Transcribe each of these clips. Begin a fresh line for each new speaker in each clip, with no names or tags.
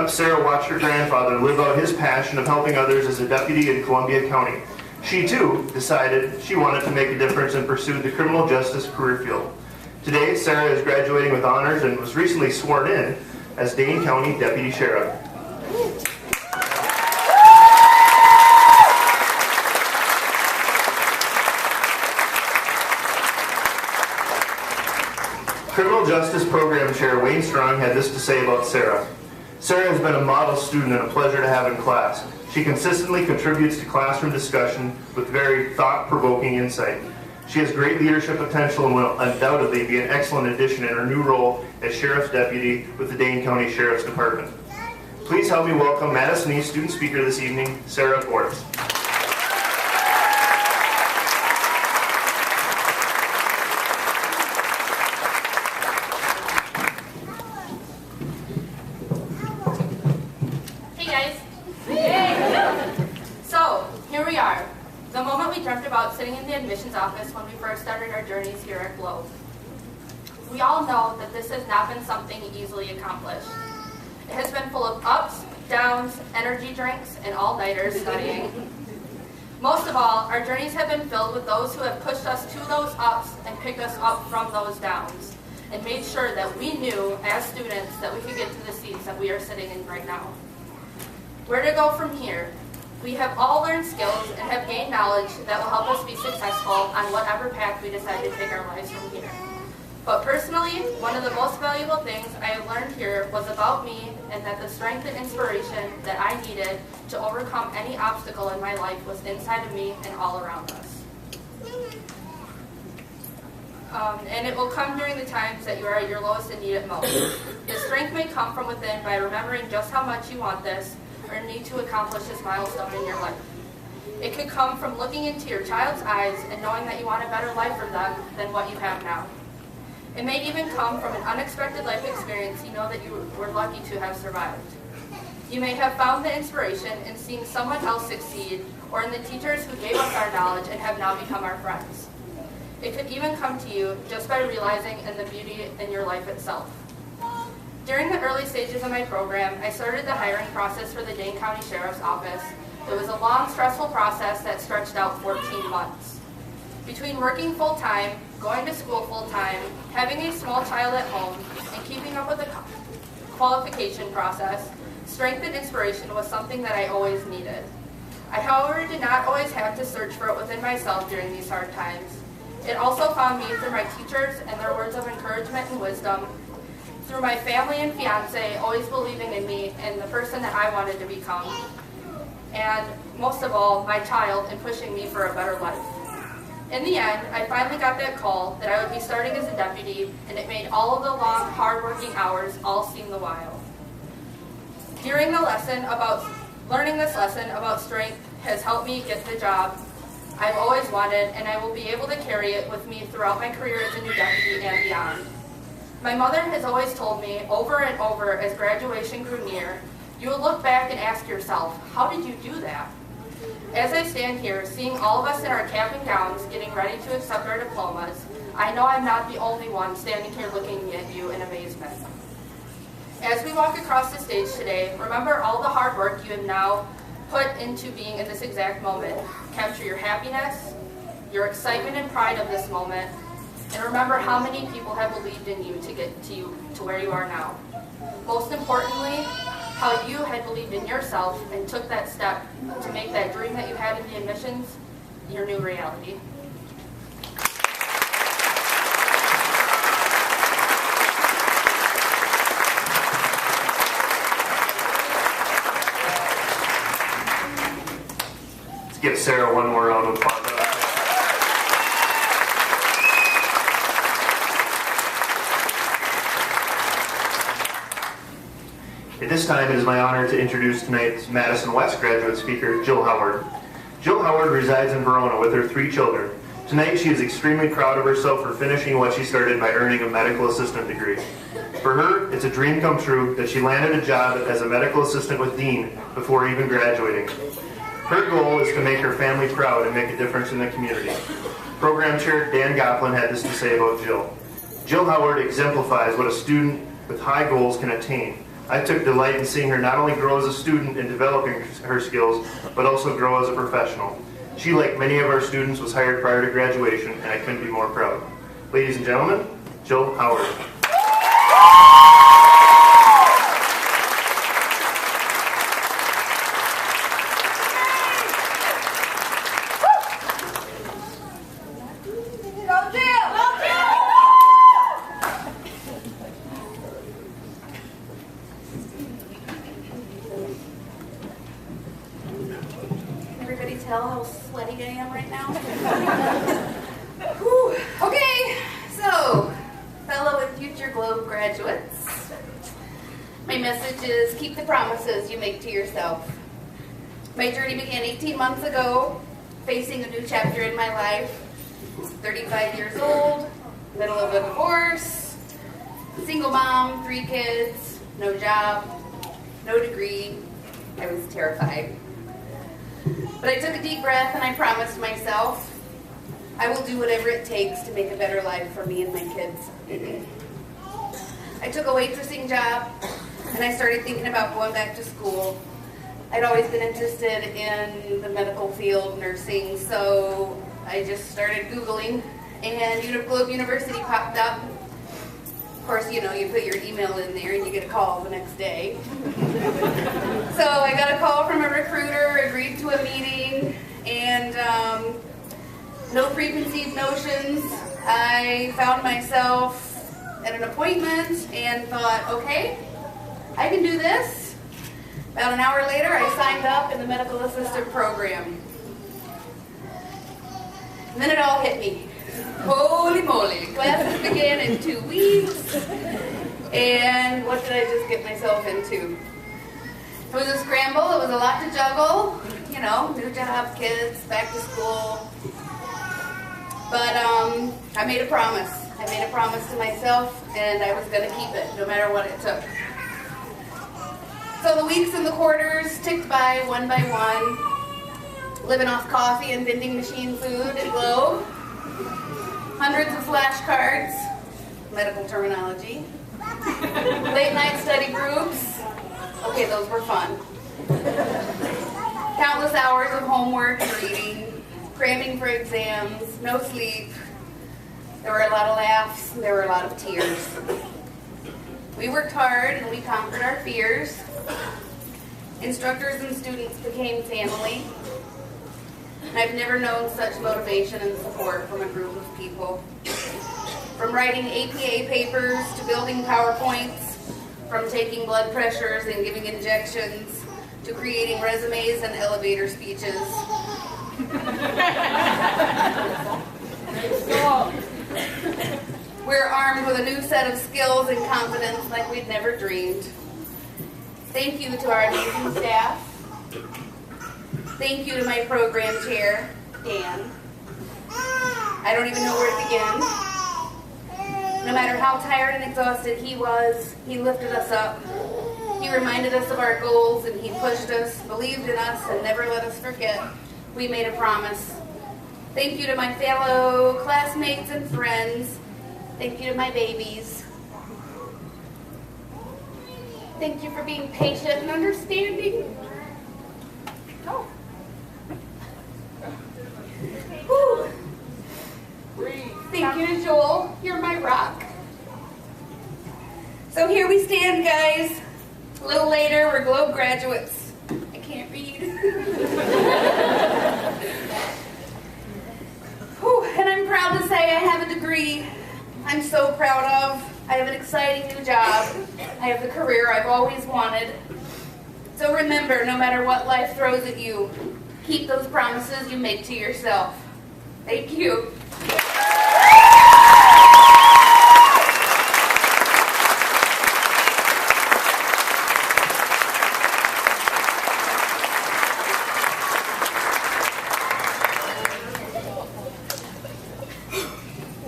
Sarah watched her grandfather live out his passion of helping others as a deputy in Columbia County. She, too, decided she wanted to make a difference and pursued the criminal justice career field. Today, Sarah is graduating with honors and was recently sworn in as Dane County Deputy Sheriff. Criminal Justice Program Chair Wayne Strong had this to say about Sarah. Sarah has been a model student and a pleasure to have in class. She consistently contributes to classroom discussion with very thought-provoking insight. She has great leadership potential and will undoubtedly be an excellent addition in her new role as Sheriff's Deputy with the Dane County Sheriff's Department. Please help me welcome Madison East student speaker this evening, Sarah Bortz.
The moment we dreamt about sitting in the admissions office when we first started our journeys here at Globe. We all know that this has not been something easily accomplished. It has been full of ups, downs, energy drinks, and all-nighters studying. Most of all, our journeys have been filled with those who have pushed us to those ups and picked us up from those downs, and made sure that we knew, as students, that we could get to the seats that we are sitting in right now. Where to go from here? We have all learned skills and have gained knowledge that will help us be successful on whatever path we decide to take our lives from here. But personally, one of the most valuable things I have learned here was about me, and that the strength and inspiration that I needed to overcome any obstacle in my life was inside of me and all around us. And it will come during the times that you are at your lowest and need it most. The strength may come from within by remembering just how much you want this, or need to accomplish this milestone in your life. It could come from looking into your child's eyes and knowing that you want a better life for them than what you have now. It may even come from an unexpected life experience you know that you were lucky to have survived. You may have found the inspiration in seeing someone else succeed, or in the teachers who gave us our knowledge and have now become our friends. It could even come to you just by realizing in the beauty in your life itself. During the early stages of my program, I started the hiring process for the Dane County Sheriff's Office. It was a long, stressful process that stretched out 14 months. Between working full-time, going to school full-time, having a small child at home, and keeping up with the qualification process, strength and inspiration was something that I always needed. I, however, did not always have to search for it within myself during these hard times. It also found me through my teachers and their words of encouragement and wisdom, through my family and fiance always believing in me and the person that I wanted to become, and most of all, my child and pushing me for a better life. In the end, I finally got that call that I would be starting as a deputy, and it made all of the long, hard-working hours all seem the while. Learning this lesson about strength has helped me get the job I've always wanted, and I will be able to carry it with me throughout my career as a new deputy and beyond. My mother has always told me over and over as graduation grew near, you will look back and ask yourself, how did you do that? As I stand here, seeing all of us in our cap and gowns getting ready to accept our diplomas, I know I'm not the only one standing here looking at you in amazement. As we walk across the stage today, remember all the hard work you have now put into being in this exact moment. Capture your happiness, your excitement and pride of this moment, and remember how many people have believed in you to get to where you are now. Most importantly, how you had believed in yourself and took that step to make that dream that you had in the admissions your new reality.
Let's give Sarah one more round of applause. At this time, it is my honor to introduce tonight's Madison West graduate speaker, Jill Howard. Jill Howard resides in Verona with her 3 children. Tonight, she is extremely proud of herself for finishing what she started by earning a medical assistant degree. For her, it's a dream come true that she landed a job as a medical assistant with Dean before even graduating. Her goal is to make her family proud and make a difference in the community. Program Chair Dan Goplin had this to say about Jill. Jill Howard exemplifies what a student with high goals can attain I took delight in seeing her not only grow as a student and developing her skills, but also grow as a professional. She, like many of our students, was hired prior to graduation, and I couldn't be more proud. Ladies and gentlemen, Jill Howard.
Everybody tell how sweaty I am right now? Whew. Okay, so, fellow and future Globe graduates, my message is keep the promises you make to yourself. My journey began 18 months ago, facing a new chapter in my life. 35 years old, middle of a divorce, single mom, 3 kids, no job, no degree. I was terrified. But I took a deep breath and I promised myself, I will do whatever it takes to make a better life for me and my kids. I took a waitressing job and I started thinking about going back to school. I'd always been interested in the medical field, nursing, so I just started Googling and Globe University popped up. Of course, you know, you put your email in there and you get a call the next day. So I got a call from a recruiter, agreed to a meeting, and no preconceived notions. I found myself at an appointment and thought, okay, I can do this. About an hour later, I signed up in the medical assistant program. And then it all hit me. Holy moly, classes began in 2 weeks, and what did I just get myself into? It was a scramble, it was a lot to juggle, you know, new job, kids, back to school. But I made a promise. I made a promise to myself, and I was going to keep it, no matter what it took. So the weeks and the quarters ticked by one, living off coffee and vending machine food at Globe. Hundreds of flashcards, medical terminology, late night study groups, okay, those were fun. Countless hours of homework and reading, cramming for exams, no sleep. There were a lot of laughs, there were a lot of tears. We worked hard and we conquered our fears. Instructors and students became family. And I've never known such motivation and support from a group of people. From writing APA papers to building PowerPoints, from taking blood pressures and giving injections, to creating resumes and elevator speeches. We're armed with a new set of skills and confidence like we'd never dreamed. Thank you to our amazing staff. Thank you to my program chair, Dan. I don't even know where to begin. No matter how tired and exhausted he was, he lifted us up. He reminded us of our goals and he pushed us, believed in us, and never let us forget. We made a promise. Thank you to my fellow classmates and friends. Thank you to my babies. Thank you for being patient and understanding. Oh. Whew. Thank you to Joel. You're my rock. So here we stand, guys. A little later, we're Globe graduates. I can't read. Whew. And I'm proud to say I have a degree I'm so proud of. I have an exciting new job. I have the career I've always wanted. So remember, no matter what life throws at you, keep those promises you make to yourself. Thank you.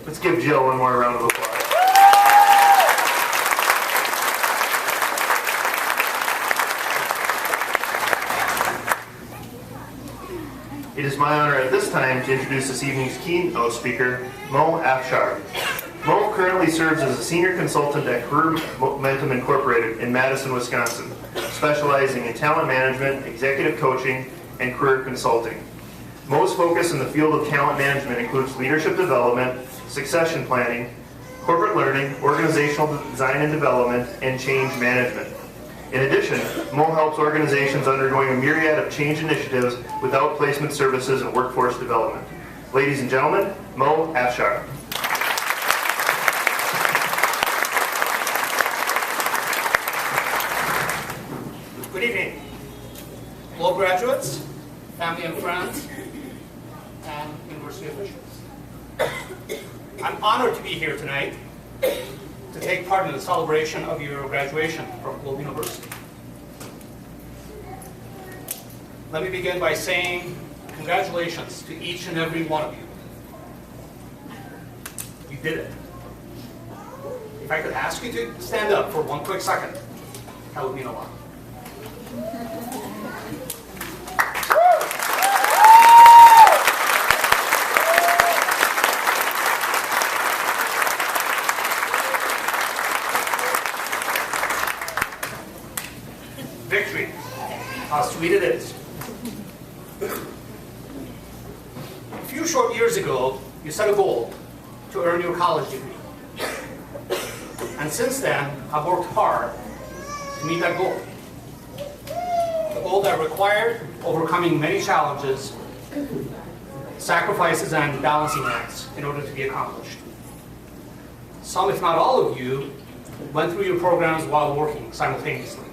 Let's give Jill one more round of applause. It is my honor at this time to introduce this evening's keynote speaker, Afshar. Mo currently currently serves as a senior consultant at Career Momentum Incorporated in Madison, Wisconsin, specializing in talent management, executive coaching, and career consulting. Mo's focus in the field of talent management includes leadership development, succession planning, corporate learning, organizational design and development, and change management. In addition, Mo helps organizations undergoing a myriad of change initiatives with outplacement services and workforce development. Ladies and gentlemen, Mo Afshar.
Good evening, Globe graduates, family and friends, and university officials. I'm honored to be here tonight to take part in the celebration of your graduation from Globe University. Let me begin by saying congratulations to each and every one of you. You did it. If I could ask you to stand up for one quick second, that would mean a lot. Victory. How sweet it is. A few short years ago, you set a goal to earn your college degree. And since then, I've worked hard to meet that goal. A goal that required overcoming many challenges, sacrifices, and balancing acts in order to be accomplished. Some, if not all of you, went through your programs while working simultaneously.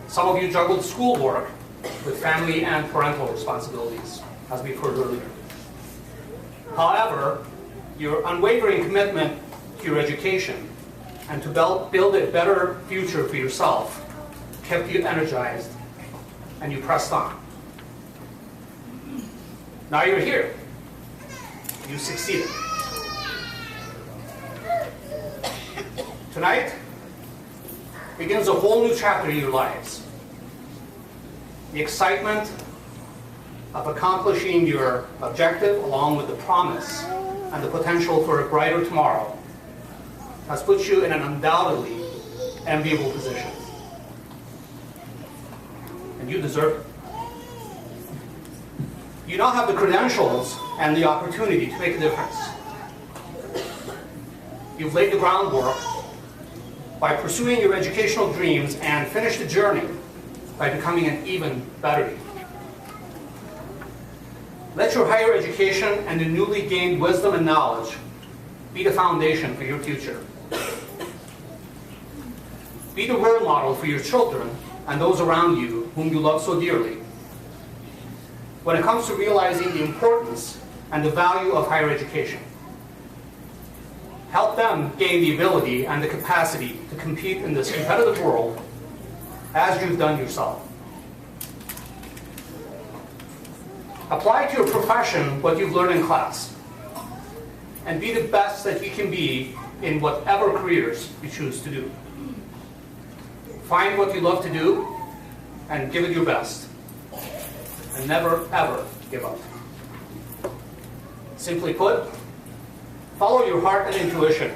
Some of you juggled schoolwork with family and parental responsibilities, as we've heard earlier. However, your unwavering commitment to your education and to build a better future for yourself kept you energized, and you pressed on. Now you're here. You succeeded. Tonight begins a whole new chapter in your lives. The excitement of accomplishing your objective, along with the promise and the potential for a brighter tomorrow, has put you in an undoubtedly enviable position. And you deserve it. You now have the credentials and the opportunity to make a difference. You've laid the groundwork by pursuing your educational dreams and finished the journey by becoming an even better you. Let your higher education and the newly gained wisdom and knowledge be the foundation for your future. Be the role model for your children and those around you whom you love so dearly when it comes to realizing the importance and the value of higher education. Help them gain the ability and the capacity to compete in this competitive world as you've done yourself. Apply to your profession what you've learned in class, and be the best that you can be in whatever careers you choose to do. Find what you love to do and give it your best, and never ever give up. Simply put, follow your heart and intuition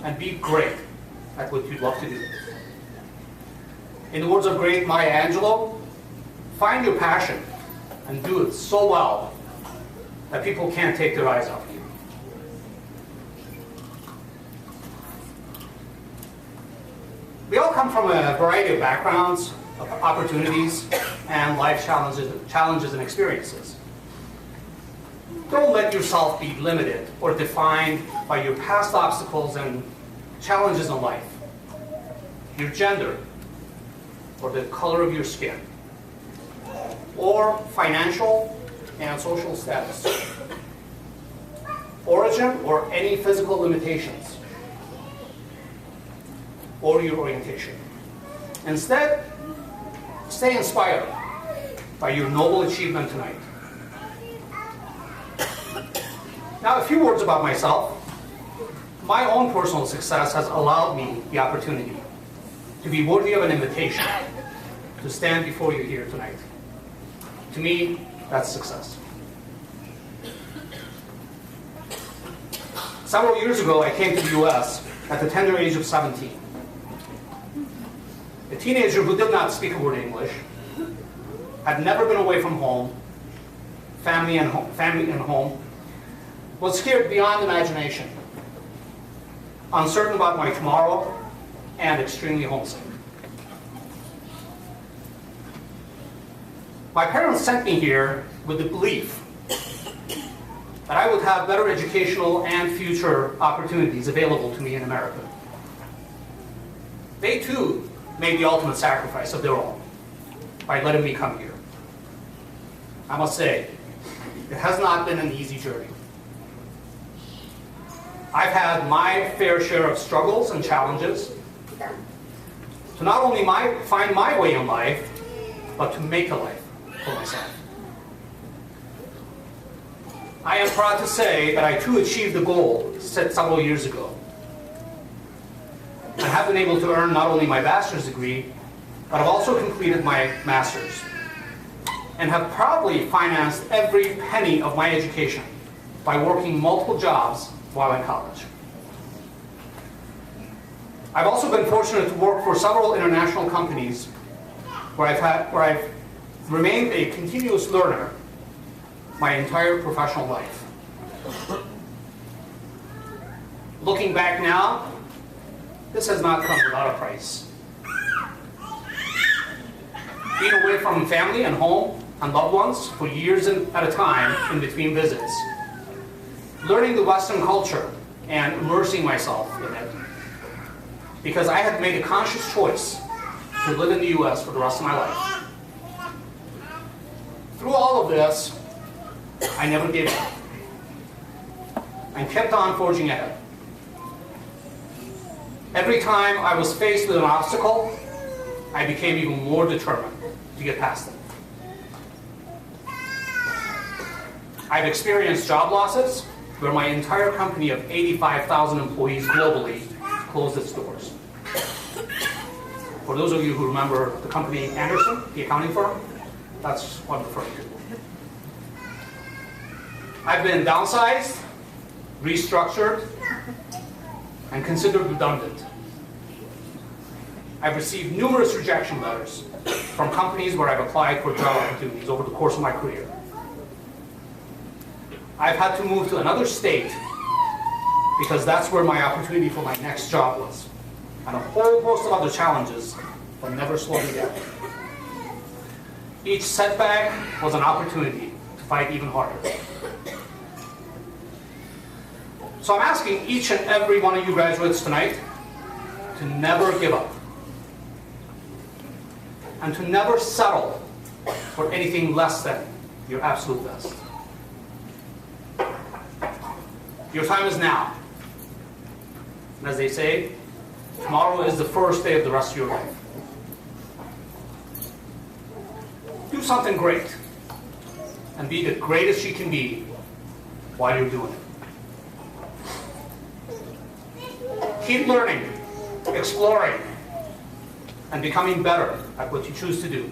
and be great at what you love to do. In the words of great Maya Angelou, find your passion and do it so well that people can't take their eyes off you. We all come from a variety of backgrounds, of opportunities, and life challenges and experiences. Don't let yourself be limited or defined by your past obstacles and challenges in life, your gender, or the color of your skin, or financial and social status, origin or any physical limitations, or your orientation. Instead, stay inspired by your noble achievement tonight. Now, a few words about myself. My own personal success has allowed me the opportunity to be worthy of an invitation to stand before you here tonight. To me, that's success. Several years ago, I came to the U.S. at the tender age of 17. A teenager who did not speak a word English, had never been away from home, family and home, was scared beyond imagination, uncertain about my tomorrow, and extremely homesick. My parents sent me here with the belief that I would have better educational and future opportunities available to me in America. They too made the ultimate sacrifice of their own by letting me come here. I must say, it has not been an easy journey. I've had my fair share of struggles and challenges to not only find my way in life, but to make a life for myself. I am proud to say that I too achieved the goal set several years ago. I have been able to earn not only my bachelor's degree, but I've also completed my master's, and have proudly financed every penny of my education by working multiple jobs while in college. I've also been fortunate to work for several international companies where I've remained a continuous learner my entire professional life. Looking back now, this has not come without a price. Being away from family and home and loved ones for years at a time in between visits, learning the Western culture and immersing myself in it, because I had made a conscious choice to live in the U.S. for the rest of my life. Through all of this, I never gave up and kept on forging ahead. Every time I was faced with an obstacle, I became even more determined to get past it. I've experienced job losses where my entire company of 85,000 employees globally closed its doors. For those of you who remember the company Anderson, the accounting firm, that's what I'm referring to. I've been downsized, restructured, and considered redundant. I've received numerous rejection letters from companies where I've applied for job opportunities over the course of my career. I've had to move to another state because that's where my opportunity for my next job was, and a whole host of other challenges that never slowed me down. Each setback was an opportunity to fight even harder. So I'm asking each and every one of you graduates tonight to never give up and to never settle for anything less than your absolute best. Your time is now. And as they say, tomorrow is the first day of the rest of your life. Do something great and be the greatest you can be while you're doing it. Keep learning, exploring, and becoming better at what you choose to do.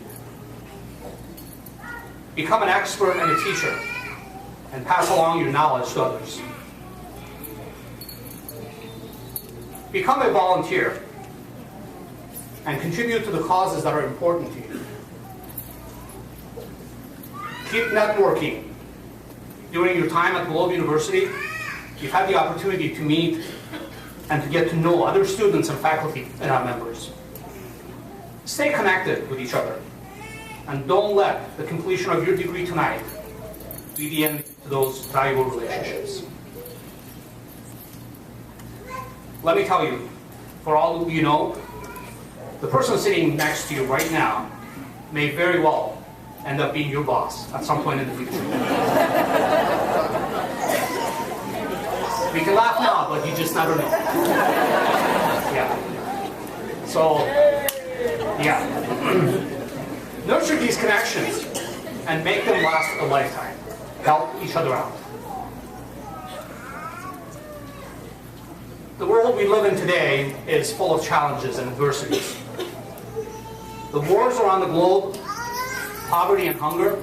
Become an expert and a teacher, and pass along your knowledge to others. Become a volunteer, and contribute to the causes that are important to you. Keep networking. During your time at Globe University, you've had the opportunity to meet and to get to know other students and faculty and our members. Stay connected with each other, and don't let the completion of your degree tonight be the end to those valuable relationships. Let me tell you, for all of you know, the person sitting next to you right now may very well end up being your boss at some point in the future. We can laugh now, but you just never know. Yeah. So, yeah. Nurture these connections and make them last a lifetime. Help each other out. The world we live in today is full of challenges and adversities. The wars around the globe, poverty and hunger,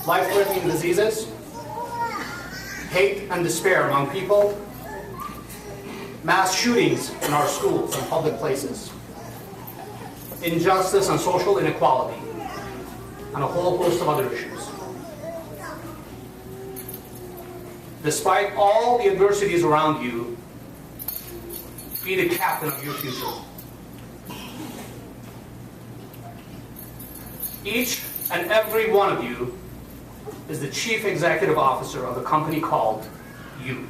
life-threatening diseases, hate and despair among people, mass shootings in our schools and public places, injustice and social inequality, and a whole host of other issues. Despite all the adversities around you, be the captain of your future. Each and every one of you is the chief executive officer of a company called you.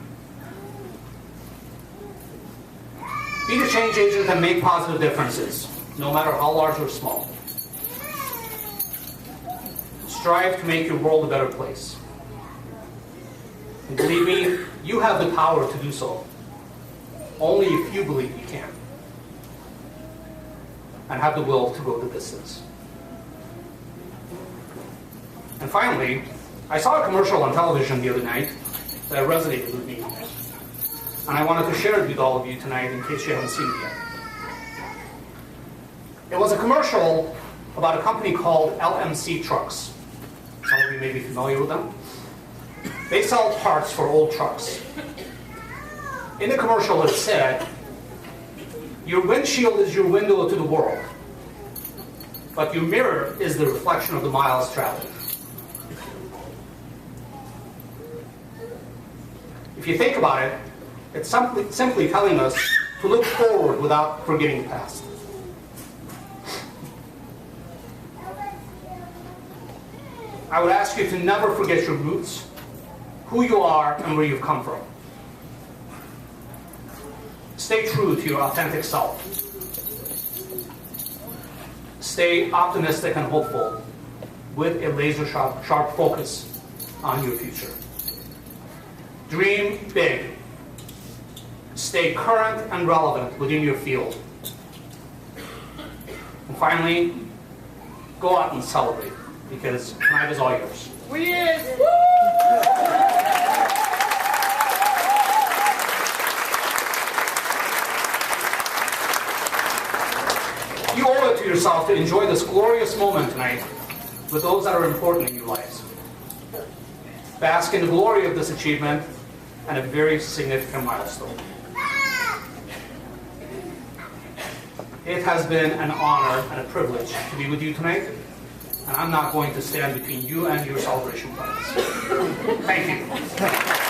Be the change agent and make positive differences, no matter how large or small. Strive to make your world a better place. And believe me, you have the power to do so, only if you believe you can, and have the will to go the distance. And finally, I saw a commercial on television the other night that resonated with me, and I wanted to share it with all of you tonight in case you haven't seen it yet. It was a commercial about a company called LMC Trucks. Some of you may be familiar with them. They sell parts for old trucks. In the commercial it said, your windshield is your window to the world, but your mirror is the reflection of the miles traveled. If you think about it, it's simply telling us to look forward without forgetting the past. I would ask you to never forget your roots, who you are, and where you've come from. Stay true to your authentic self. Stay optimistic and hopeful with a laser-sharp focus on your future. Dream big. Stay current and relevant within your field. And finally, go out and celebrate, because tonight is all yours.
We is.
You owe it to yourself to enjoy this glorious moment tonight with those that are important in your lives. Bask in the glory of this achievement and a very significant milestone. It has been an honor and a privilege to be with you tonight, and I'm not going to stand between you and your celebration plans. Thank you.